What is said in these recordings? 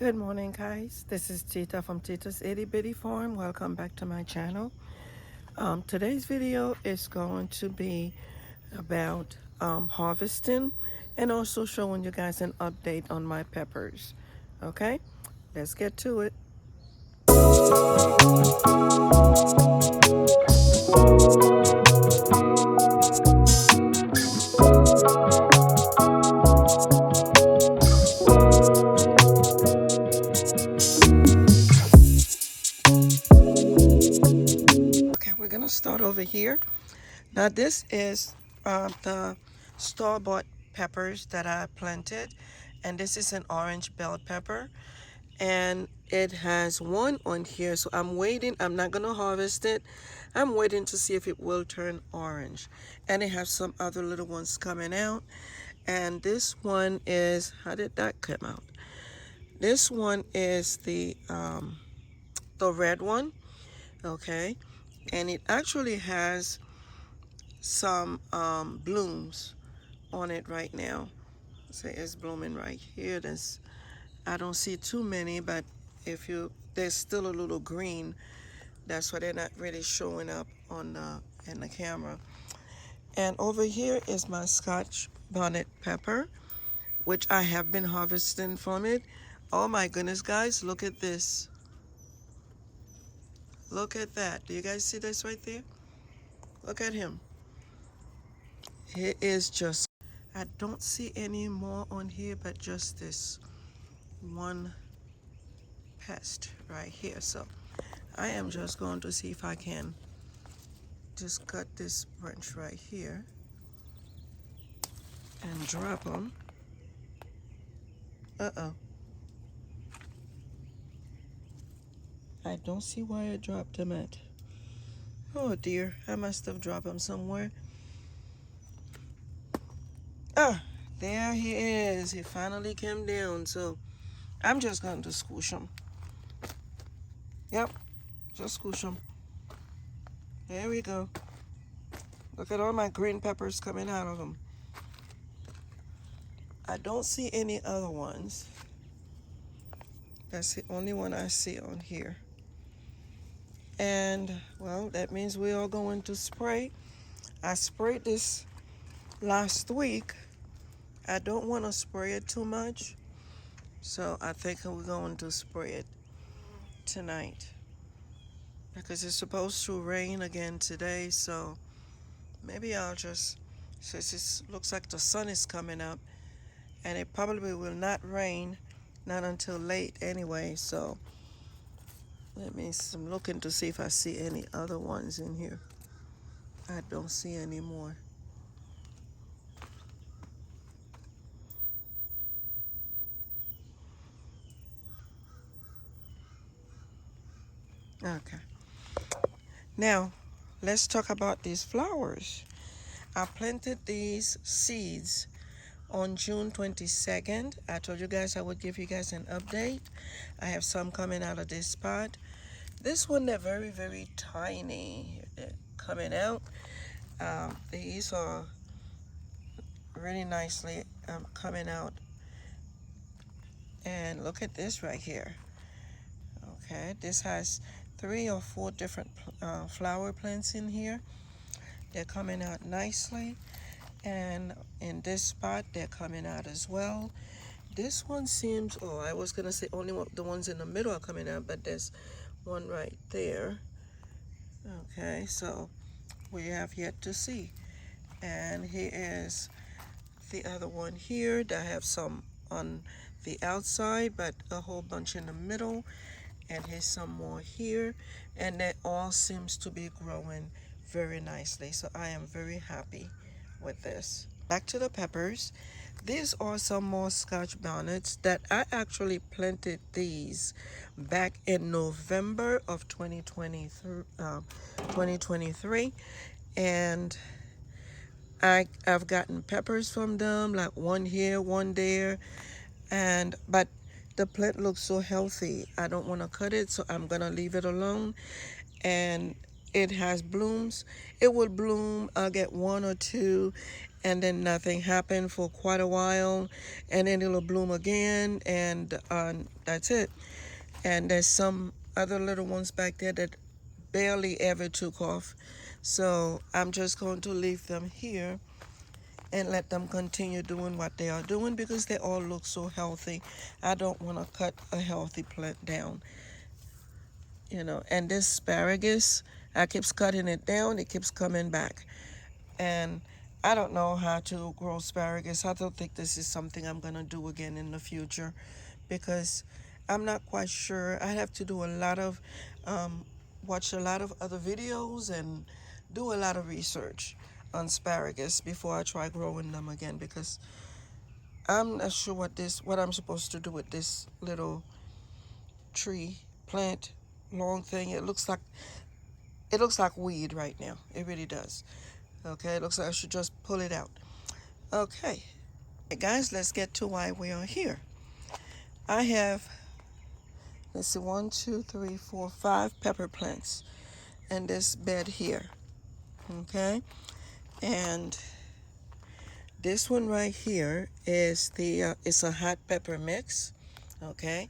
Good morning, guys. This is Tita from Tita's Itty Bitty Farm. Welcome back to my channel. Today's video is going to be about harvesting and also showing you guys an update on my peppers. Okay, let's get to it. Okay, we're gonna start over here. Now, this is the store-bought peppers that I planted, and this is an orange bell pepper, and it has one on here. So I'm waiting. I'm not gonna harvest it. I'm waiting to see if it will turn orange, and it has some other little ones coming out. And this one is, how did that come out? This one is the red one, okay, and it actually has some blooms on it right now. Say it's blooming right here. I don't see too many, but if you there's still a little green. That's why they're not really showing up on in the camera. And over here is my Scotch bonnet pepper, which I have been harvesting from it. Oh my goodness, guys, look at this. Look at that. Do you guys see this right there? Look at him. He is just, I don't see any more on here but just this one pest right here. So I am just going to see if I can just cut this branch right here and drop them. Uh-oh. I don't see where I dropped them at. Oh dear, I must have dropped them somewhere. Ah, there he is. He finally came down. So I'm just going to squish him. Yep, just squish him. There we go. Look at all my green peppers coming out of them. I don't see any other ones. That's the only one I see on here. And, well, that means we are going to spray. I sprayed this last week. I don't want to spray it too much. So I think we're going to spray it tonight. Because it's supposed to rain again today. So maybe I'll just, since it looks like the sun is coming up. And it probably will not rain, not until late anyway. So I'm looking to see if I see any other ones in here. I don't see any more. Okay. Now, let's talk about these flowers. I planted these seeds on June 22nd. I told you guys I would give you guys an update. I have some coming out of this spot. This one, they're very, very tiny. They're coming out. These are really nicely coming out. And look at this right here. Okay, this has 3 or 4 different flower plants in here. They're coming out nicely. And in this spot, they're coming out as well. This one seems, oh, I was going to say only the ones in the middle are coming out, but there's one right there. Okay, so we have yet to see. And here is the other one here that have some on the outside, but a whole bunch in the middle. And here's some more here. And that all seems to be growing very nicely. So I am very happy with this. Back to the peppers. These are some more Scotch bonnets that I actually planted these back in November of 2023. And I've gotten peppers from them, like one here, one there. But the plant looks so healthy. I don't want to cut it, so I'm going to leave it alone. And it has blooms, it will bloom. I'll get one or two, and then nothing happened for quite a while, and then it'll bloom again, and that's it. And there's some other little ones back there that barely ever took off. So I'm just going to leave them here and let them continue doing what they are doing because they all look so healthy. I don't want to cut a healthy plant down, you know. And this asparagus, I keeps cutting it down, it keeps coming back. And I don't know how to grow asparagus. I don't think this is something I'm going to do again in the future because I'm not quite sure. I have to do a lot of, watch a lot of other videos and do a lot of research on asparagus before I try growing them again because I'm not sure what I'm supposed to do with this little tree plant long thing. It looks like weed right now. It really does. Okay, it looks like I should just pull it out. Okay, hey guys, let's get to why we are here. I have, let's see, 5 pepper plants in this bed here. Okay, and this one right here is it's a hot pepper mix. Okay,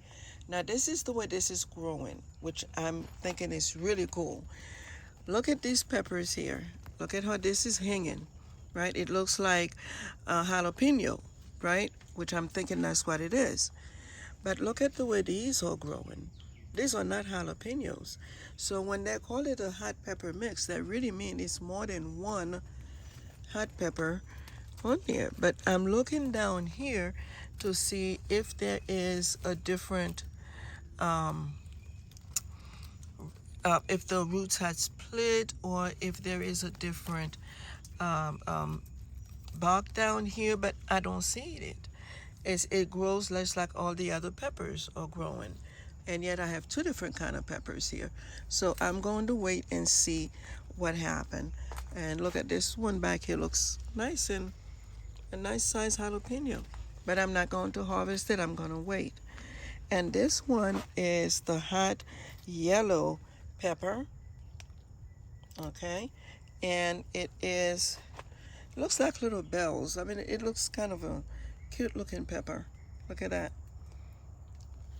now this is the way this is growing, which I'm thinking is really cool. Look at these peppers here. Look at how this is hanging, right? It looks like a jalapeno, right? Which I'm thinking that's what it is. But look at the way these are growing. These are not jalapenos. So when they call it a hot pepper mix, that really means it's more than one hot pepper on here. But I'm looking down here to see if there is a different if the roots had split or if there is a different um, um, bark down here, but I don't see it. It grows less like all the other peppers are growing, and yet I have two different kind of peppers here. So I'm going to wait and see what happened. And look at this one back here, looks nice and a nice size jalapeno, but I'm not going to harvest it. I'm going to wait. And this one is the hot yellow pepper. Okay, and looks like little bells. I mean, it looks kind of a cute looking pepper. Look at that.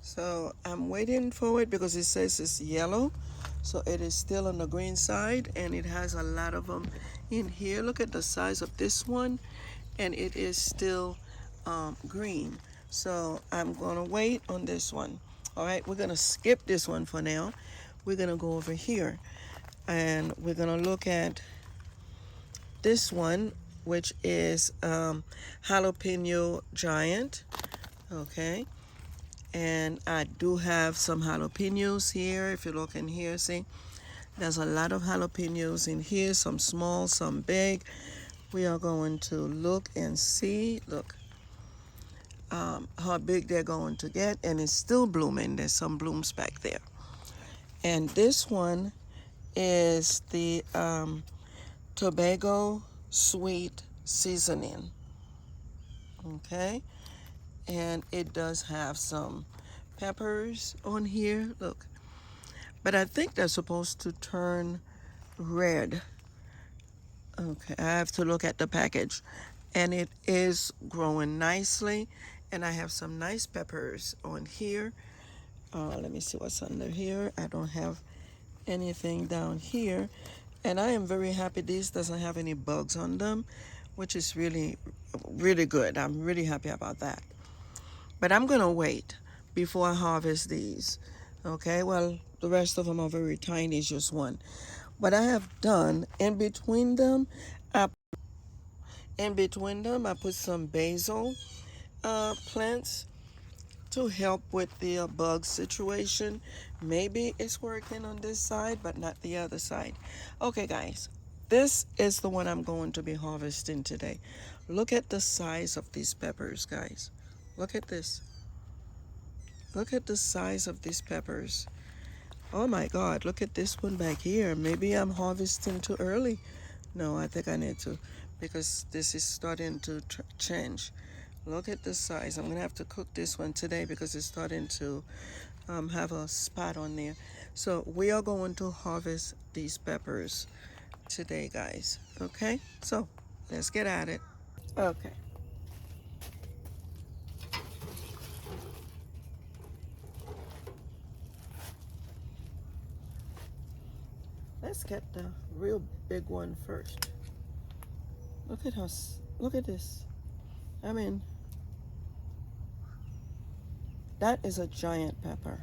So I'm waiting for it because it says it's yellow, so it is still on the green side, and it has a lot of them in here. Look at the size of this one, and it is still green. So I'm gonna wait on this one. All right, we're gonna skip this one for now. We're gonna go over here, and we're gonna look at this one, which is jalapeno giant. Okay, and I do have some jalapenos here. If you look in here, see, there's a lot of jalapenos in here, some small, some big. We are going to look and see, look, how big they're going to get, and it's still blooming. There's some blooms back there. And this one is the Tobago sweet seasoning. Okay, and it does have some peppers on here, look, but I think they're supposed to turn red. Okay, I have to look at the package, and it is growing nicely, and I have some nice peppers on here. Let me see what's under here. I don't have anything down here, and I am very happy these doesn't have any bugs on them, which is really really good. I'm really happy about that. But I'm gonna wait before I harvest these. Okay, well, the rest of them are very tiny, it's just one. What I have done in between them, I put some basil plants to help with the bug situation. Maybe it's working on this side, but not the other side. Okay, guys, this is the one I'm going to be harvesting today. Look at the size of these peppers, guys. Look at this. Look at the size of these peppers. Oh my God, look at this one back here. Maybe I'm harvesting too early. No, I think I need to, because this is starting to change. Look at the size. I'm gonna have to cook this one today because it's starting to have a spot on there. So we are going to harvest these peppers today, guys. Okay, so let's get at it. Okay, let's get the real big one first. Look at us. Look at this. I mean, that is a giant pepper.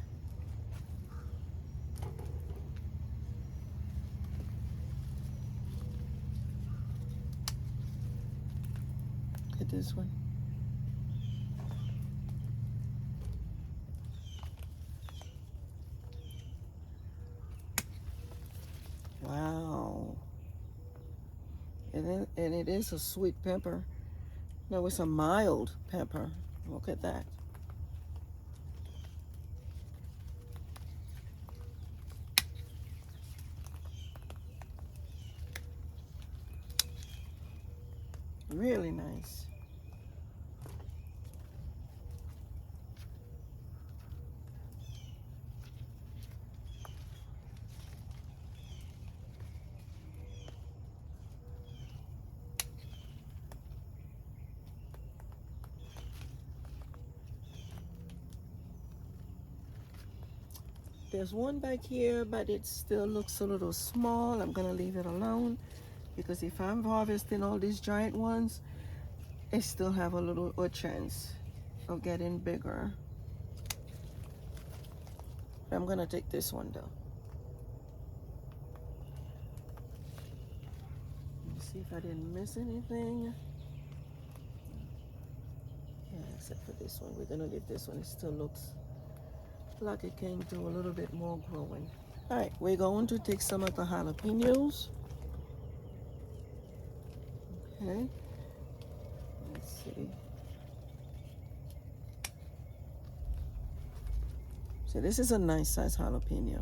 Look at this one. Wow. And it is a sweet pepper. No, it's a mild pepper. Look at that. Really nice. There's one back here, but it still looks a little small. I'm gonna leave it alone because if I'm harvesting all these giant ones, they still have a chance of getting bigger. I'm gonna take this one though. Let me see if I didn't miss anything. Yeah, except for this one. We're gonna leave this one. It still looks like it can do a little bit more growing. All right, we're going to take some of the jalapenos. Okay, let's see. So this is a nice size jalapeno.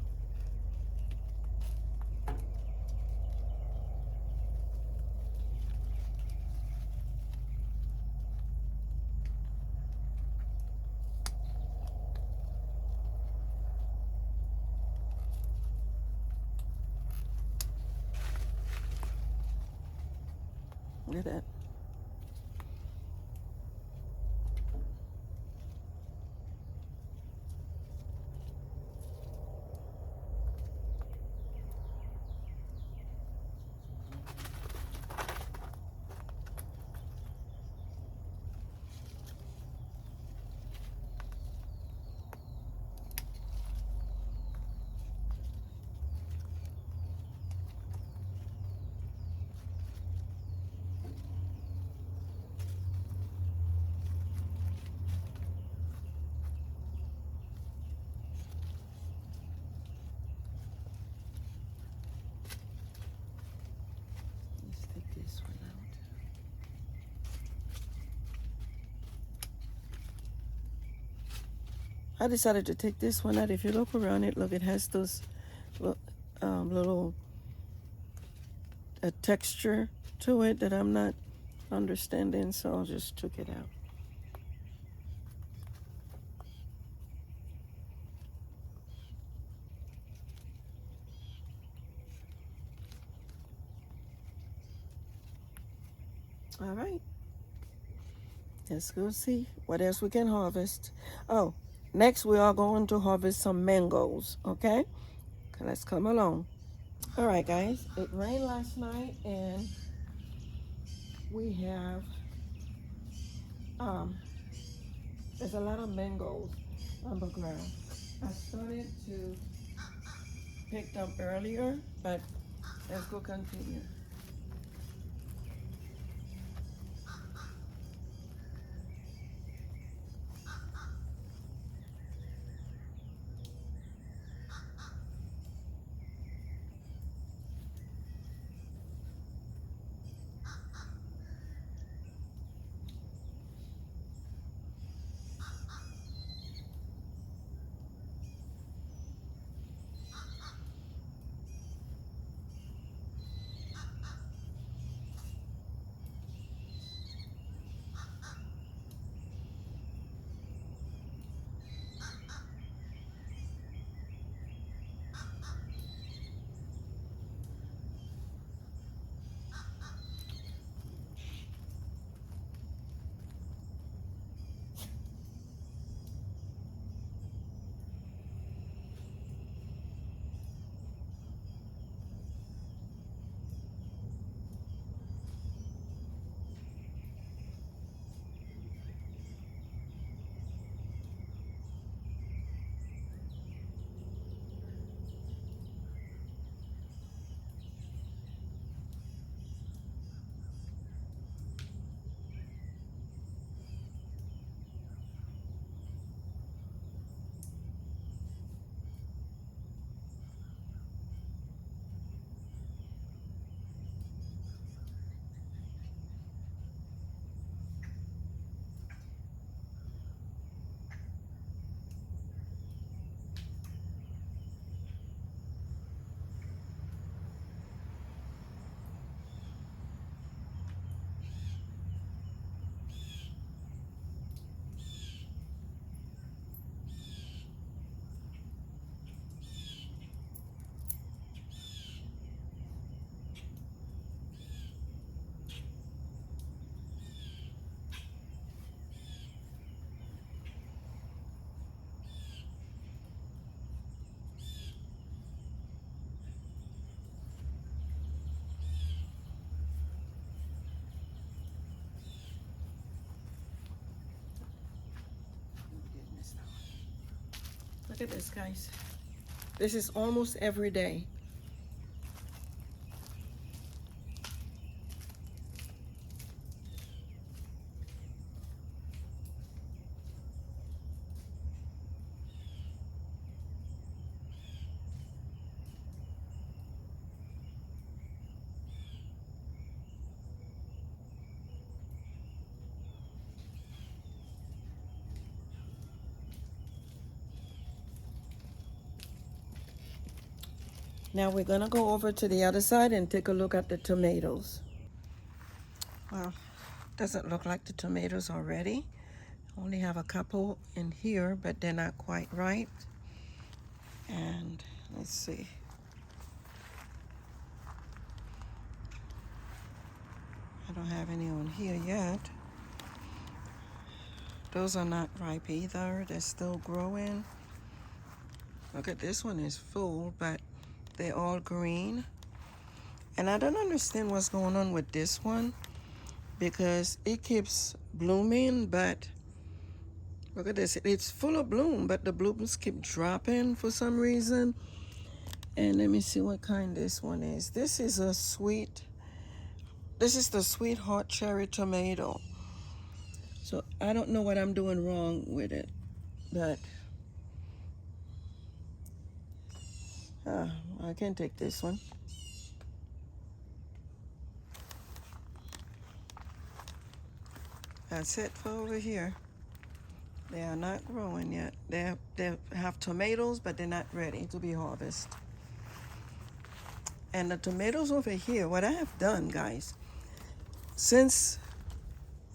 Look at that. Let's take this one out. I decided to take this one out. If you look around it, look, it has those little texture to it that I'm not understanding, so I just took it out. All right, let's go see what else we can harvest. Oh, next we are going to harvest some mangoes, okay? Let's come along. All right, guys, it rained last night and we have, um, there's a lot of mangoes on the ground. I started to pick them earlier, but let's go continue. Look at this, guys. This is almost every day. Now we're gonna go over to the other side and take a look at the tomatoes. Well, doesn't look like the tomatoes are ready. Only have a couple in here, but they're not quite ripe. And let's see. I don't have any on here yet. Those are not ripe either. They're still growing. Look at this one is full, but they're all green. And I don't understand what's going on with this one because it keeps blooming, but look at this. It's full of bloom, but the blooms keep dropping for some reason. And let me see what kind this one is. This is the sweetheart cherry tomato. So I don't know what I'm doing wrong with it, but I can take this one. That's it for over here. They are not growing yet. They have tomatoes, but they're not ready to be harvested. And the tomatoes over here, what I have done, guys, since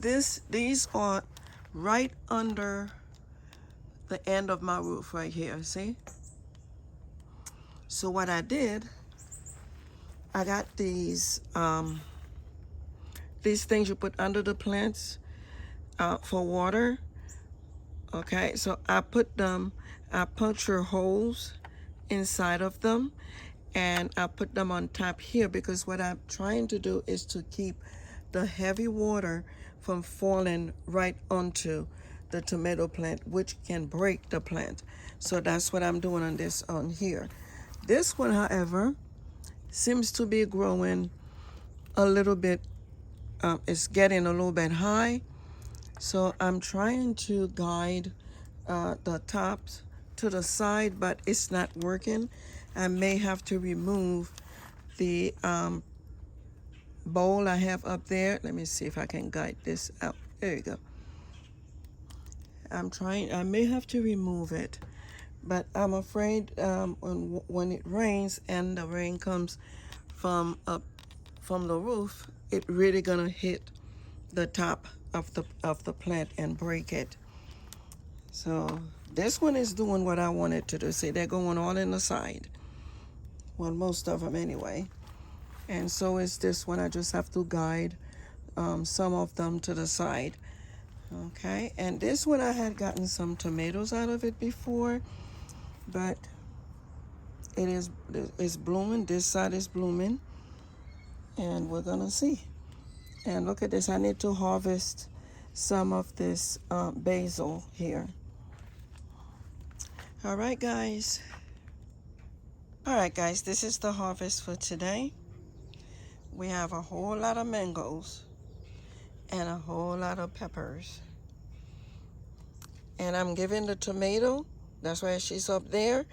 these are right under the end of my roof right here, see? So what I did, I got these things you put under the plants for water. Okay, so I puncture holes inside of them, and I put them on top here because what I'm trying to do is to keep the heavy water from falling right onto the tomato plant, which can break the plant. So that's what I'm doing on here. This one, however, seems to be growing a little bit, it's getting a little bit high. So I'm trying to guide the tops to the side, but it's not working. I may have to remove the bowl I have up there. Let me see if I can guide this out. There you go. I may have to remove it, but I'm afraid when it rains and the rain comes from the roof, it really gonna hit the top of the plant and break it. So this one is doing what I wanted to do. See, they're going all in the side. Well, most of them anyway. And so is this one. I just have to guide some of them to the side. Okay, and this one I had gotten some tomatoes out of it before, but it's blooming. This side is blooming, and we're gonna see. And look at this. I need to harvest some of this basil here. All right, guys. This is the harvest for today. We have a whole lot of mangoes and a whole lot of peppers. And I'm giving the tomato, that's why she's up there,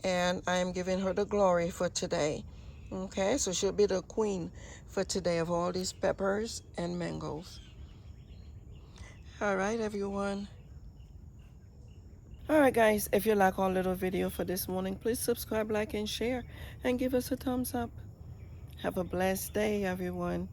and I am giving her the glory for today. Okay, so she'll be the queen for today of all these peppers and mangoes. All right, everyone. All right, guys, if you like our little video for this morning, please subscribe, like, and share, and give us a thumbs up. Have a blessed day, everyone.